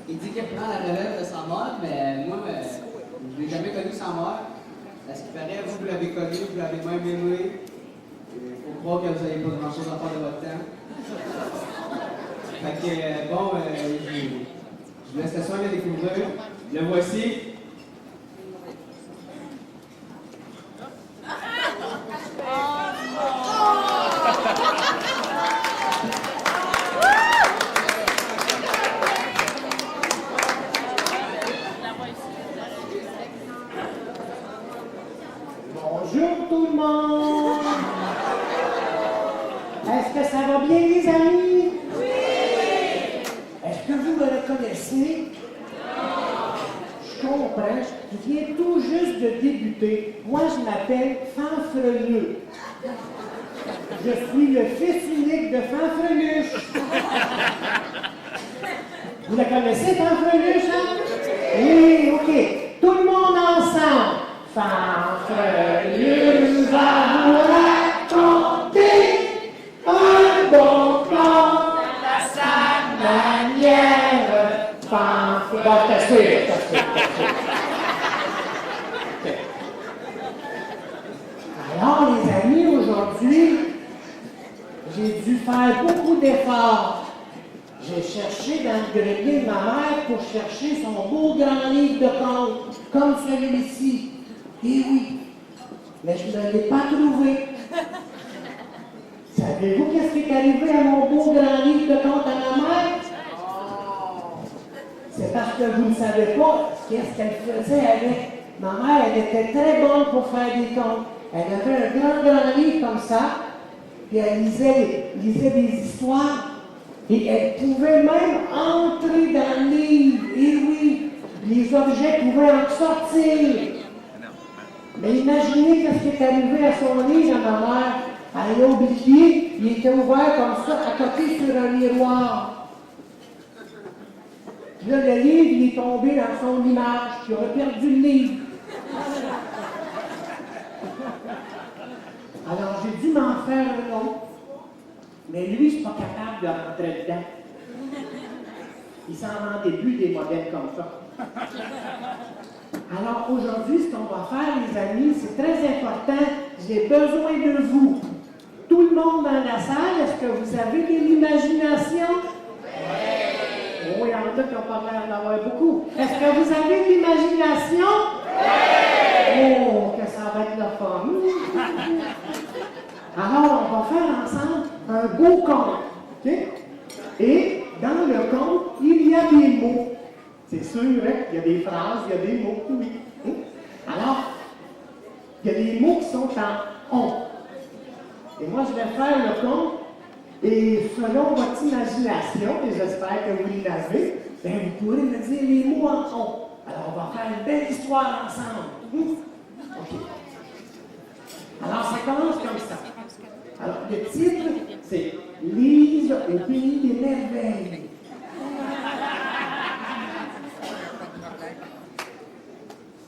Il dit qu'il prend la relève de sa mère, mais moi, je ne l'ai jamais connu sa mère. À ce qui paraît, vous l'avez connu, vous l'avez même aimé. Il faut croire que vous n'avez pas grand-chose à faire de votre temps. Fait que, bon, je vous laisse le soin de le découvrir. Le voici. Bonjour tout le monde! Est-ce que ça va bien les amis? Oui! Est-ce que vous me reconnaissez? Je comprends, je viens tout juste de débuter. Moi je m'appelle Fanfreluche. Je suis le fils unique de Fanfreluche. Vous la connaissez Fanfreluche, hein? Oui, ok. Tout le monde ensemble. Fanfreluche va vous raconter un bon plan à sa manière. Fanfreluche. Bon, t'as sûr. Alors, les amis, aujourd'hui, j'ai dû faire beaucoup d'efforts. J'ai cherché dans le grenier de ma mère pour chercher son beau grand livre de contes, comme celui-ci. Et oui, mais je ne l'ai pas trouvé. Savez-vous qu'est-ce qui est arrivé à mon beau grand livre de contes à ma mère? C'est parce que vous ne savez pas qu'est-ce qu'elle faisait avec. Ma mère, elle était très bonne pour faire des contes. Elle avait un grand livre comme ça, puis elle lisait des histoires, et elle pouvait même entrer dans le livre. Et oui, les objets pouvaient en sortir. Mais imaginez ce qui est arrivé à son livre à ma mère. Elle l'a oublié, il était ouvert comme ça, à côté sur un miroir. Puis là, le livre, il est tombé dans son image, il aurait perdu le livre. Alors, j'ai dû m'en faire un autre. Mais lui, je ne suis pas capable de rentrer dedans. Il s'en vendait plus des modèles comme ça. Alors, aujourd'hui, ce qu'on va faire, les amis, c'est très important. J'ai besoin de vous. Tout le monde dans la salle, est-ce que vous avez de l'imagination? Oui! Oh, il y en a qui n'ont pas l'air d'avoir beaucoup. Est-ce que vous avez de l'imagination? Oui! Oh, que ça va être le fun! Alors, on va faire ensemble un beau conte. Okay? Et dans le conte, il y a des mots. C'est sûr, hein? Il y a des phrases, il y a des mots, oui. Alors, il y a des mots qui sont en on. Et moi, je vais faire le conte. Et selon votre imagination, et j'espère que vous l'avez, bien, vous pourrez me dire les mots en on. Alors, on va faire une belle histoire ensemble. OK. Alors, ça commence comme ça. Alors, le titre, c'est « Lise au pays des merveilles ».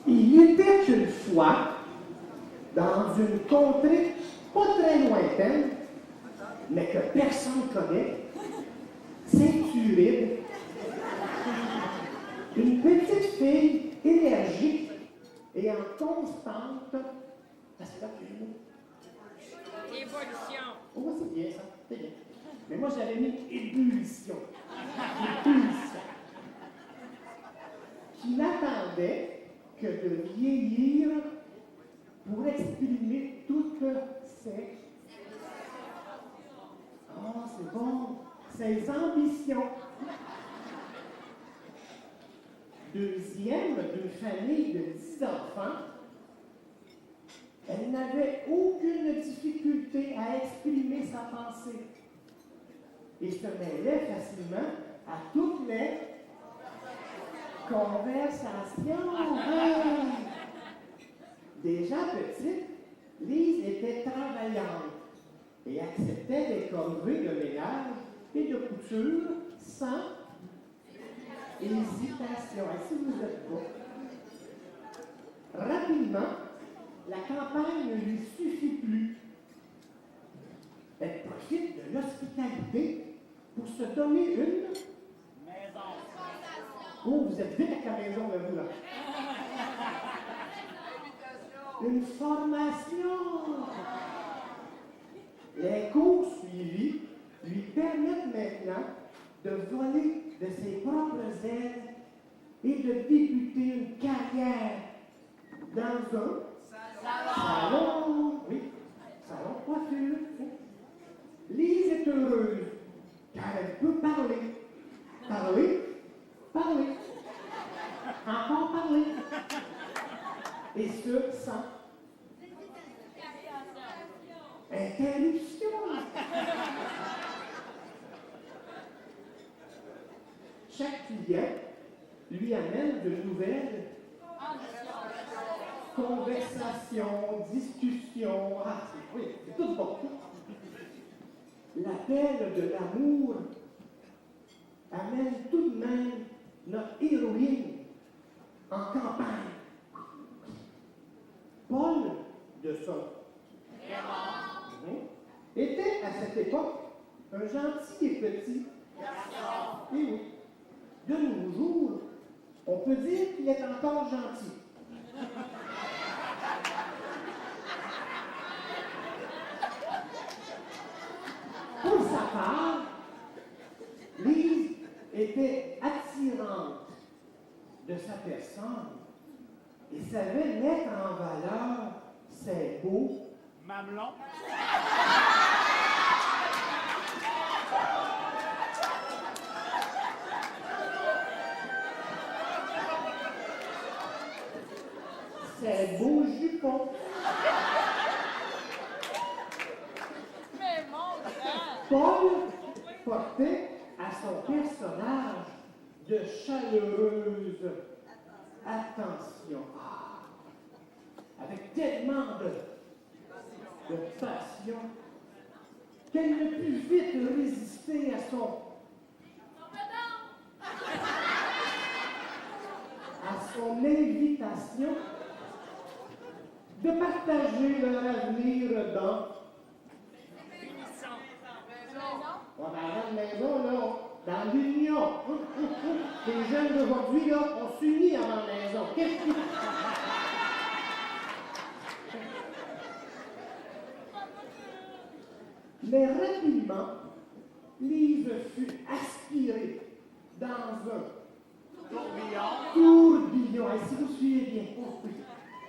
Il était une fois, dans une contrée pas très lointaine, mais que personne ne connaît, Saint-Uride, une petite fille énergique et en constante... Évolution. Oh, c'est bien ça, c'est bien. Mais moi, j'avais mis ébullition. Ébullition. Qui n'attendait que de vieillir pour exprimer toutes ses... Ah, c'est bon. Ses ambitions. Deuxième d'une famille de 10 enfants, elle n'avait aucune difficulté à exprimer sa pensée et se mêlait facilement à toutes les conversations. Déjà petite, Lise était travaillante et acceptait des corvées de ménage et de couture sans hésitation. Et si vous êtes beau, rapidement, la campagne ne lui suffit plus. Elle profite de l'hospitalité pour se donner une maison. Oh, vous êtes vite avec la maison, là, vous, là. Une formation. Les cours suivis lui permettent maintenant de voler de ses propres ailes et de débuter une carrière dans un salon, oui, salon de coiffure. Lise est heureuse car elle peut parler, parler, encore parler, et ce sans interruption. Chaque client lui amène de nouvelles conversations, discussions. Ah, oui, c'est tout bon. L'appel de l'amour amène tout de même notre héroïne en campagne. Paul de son était à cette époque un gentil et petit garçon. Et oui, de nos jours, on peut dire qu'il est encore gentil. Pour sa part, Lise était attirante de sa personne et savait mettre en valeur ses beaux mamelons. ses beaux jupons. Mais mon grand! Paul portait à son personnage de chaleureuse attention. Ah, avec tellement de passion qu'elle ne put vite résister à son invitation de partager leur avenir dans on a la maison, là, dans l'union. Les jeunes d'aujourd'hui, là, on s'unit avant la maison. Qu'est-ce qui... Mais rapidement, Lise fut aspirée dans un tourbillon. Et si vous suivez bien, oh oui,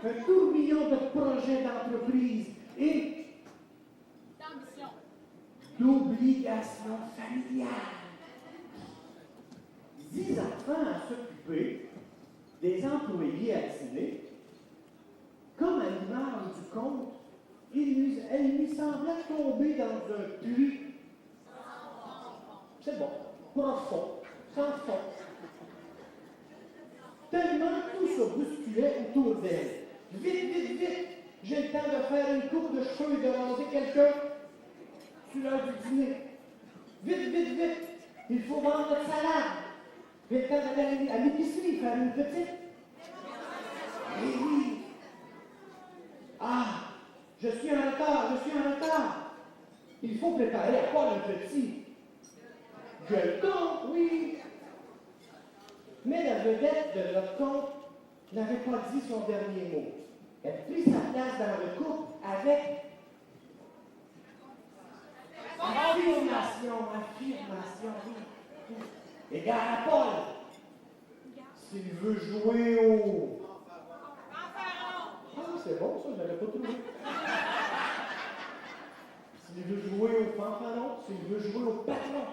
un tourbillon de projets d'entreprise et d'obligations familiales. 10 enfants à s'occuper, des employés à dîner. Comme à l'image du conte, elle lui semblait tomber dans un puits. C'est bon, profond, sans fond. Tellement tout se bousculait autour d'elle. Vite, vite, vite, j'ai le temps de faire une coupe de cheveux et de raser quelqu'un. C'est l'heure du dîner. Vite, vite, vite, il faut vendre notre salade. J'ai le temps d'aller à l'épicerie faire une petite. Et oui. Ah, je suis en retard. Il faut préparer à quoi le petit. Gueuleton, oui. Mais la vedette de notre conte n'avait pas dit son dernier mot. Elle prit sa place dans le couple avec affirmation, oui. Égard à Paul, s'il veut jouer au... Ah, c'est bon ça, je n'avais pas trouvé. S'il veut jouer au fanfaron, s'il veut jouer au patron.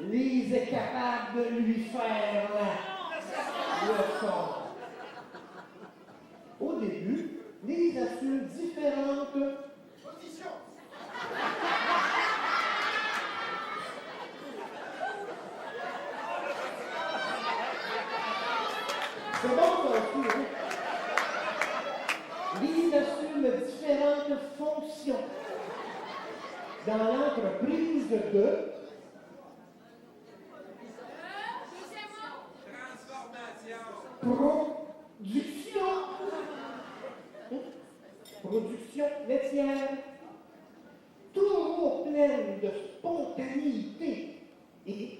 Lise est capable de lui faire le son. Au début, Lise assume différentes positions. C'est bon ça aussi, hein? Lise assume différentes fonctions dans l'entreprise de production laitière, toujours pleine de spontanéité et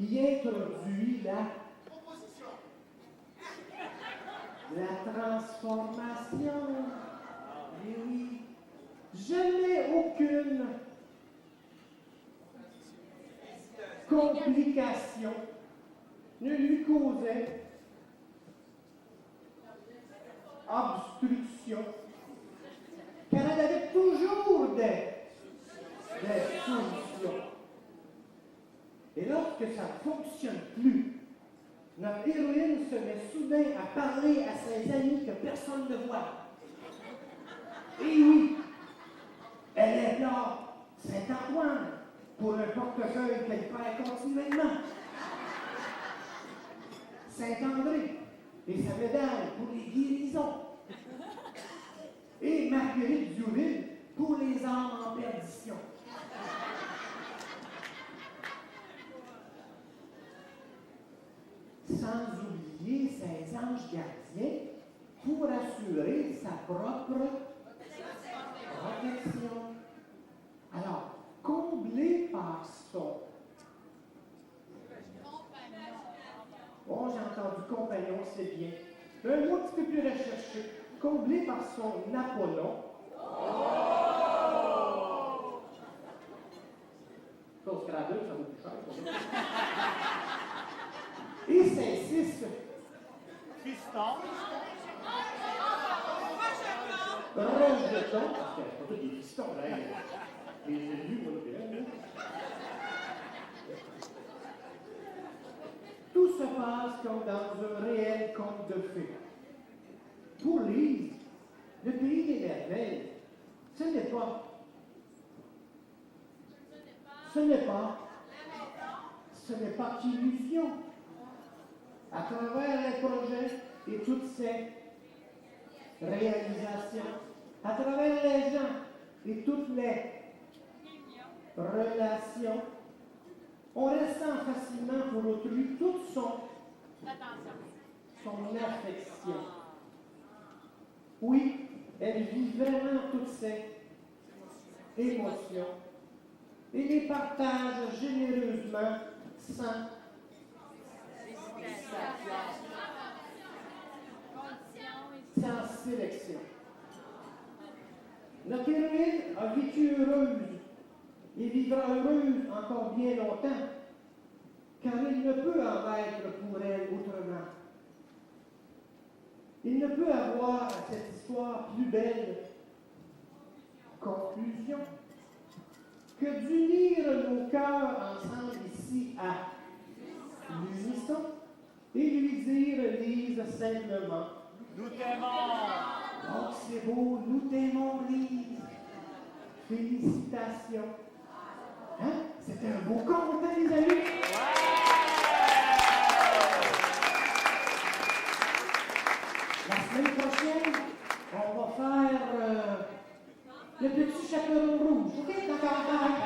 il introduit la transformation. Et oui, jamais aucune complication ne lui causait obstruction, car elle avait toujours des solutions. Et lorsque ça ne fonctionne plus, notre héroïne se met soudain à parler à ses amis que personne ne voit. Et oui, elle implore Saint-Antoine pour un portefeuille qu'elle perd continuellement. Saint-André et sa médaille pour les guérisons. Et Marguerite Diouville pour les âmes en perdition. Sans oublier ses anges gardiens pour assurer sa propre protection. Alors, comblé par son. Bon, j'ai entendu compagnon, c'est bien. Un mot un petit peu plus recherché. Comblé par son Apollon. Au Scrabble, ça vaut plus cher. Et ses 6 Fiston. rejetons, parce que c'est pas tous des pistons, là. Les élus, moi, le tout se passe comme dans un réel conte de fées. Pour Lise, le pays des merveilles, ce n'est pas qu'illusion. À travers les projets et toutes ces réalisations, à travers les gens et toutes les relations, on ressent facilement pour autrui toute son affection. Oui, elle vit vraiment toutes ces émotions et les partage généreusement sans sélection. Notre héroïne a vécu heureuse et vivra heureuse encore bien longtemps, car il ne peut en être pour elle autrement. Il ne peut avoir à cette histoire plus belle conclusion que d'unir nos cœurs ensemble ici à l'unisson et lui dire, Lise, simplement, Nous t'aimons. oh, c'est beau, nous t'aimons, Lise. Félicitations. Hein? C'était un beau conte, hein, les amis? La semaine prochaine, on va faire le petit chaperon rouge. OK? D'accord?